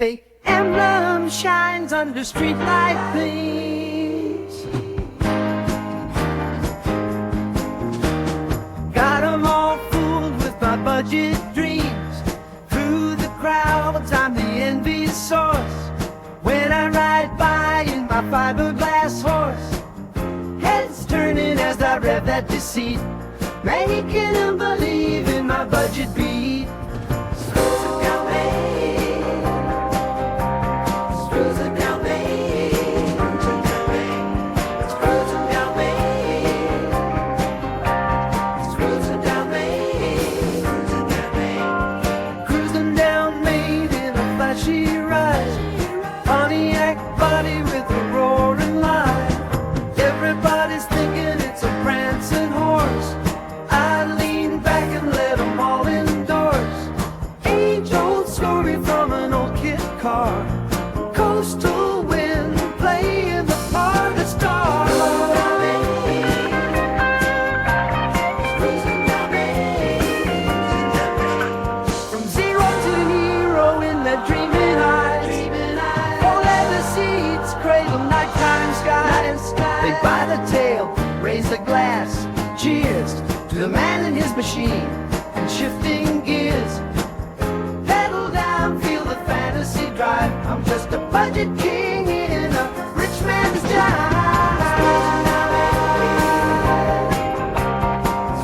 The emblem shines under streetlight gleams. Got 'em all fooled with my budget dreams. Through the crowds, I'm the envy's source. When I ride by in my fiberglass horse, heads turning as I rev that deceit, making 'em believe in my budget beat. Cruisin down Main, cruisin down Main, it's cruisin down Main, it's cruisin down Main, cruisin down Main in a flashy ride, Pontiac body with a roarin line. Everybody's thinking it's a prancin horse. I lean back and let 'em all endorse. Age-old story from an old kit car. Coastal wind playing the part of star. From zero to hero in that dreamin eyes. Full leather seats, cradle nighttime skies. They buy the tail, raise the glass, cheers to the man and his machine, and shifting gears. Pedal down, feel the fantasy drive. I'm just a budget king in a rich man's jive.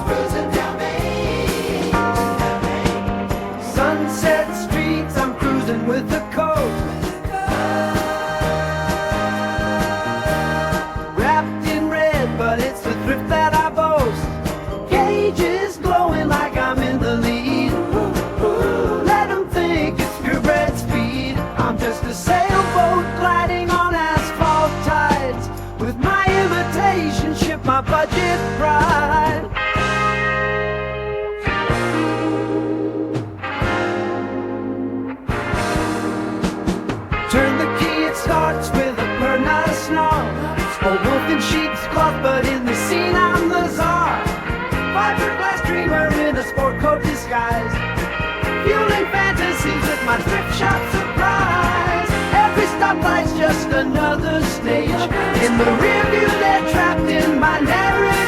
Cruisin down Main, Sunset streets, I'm cruising with the coast. Wrapped in red, but it's the thrift that I boast. Gauges glowing like I'm in the lead. Let 'em think it's purebred speed. I'm just a sailboat gliding on asphalt tides. With my imitation ship, my budget pride. Turn the key, it starts with a purr, not a snarl. A wolf in sheep's cloth, but in the scene I'm the czar. Fiberglass dreamer in a sport coat disguise, fueling fantasies with my thrift shop surprise. Every stoplight's just another stage. In the rear view, they're trapped in my narrative.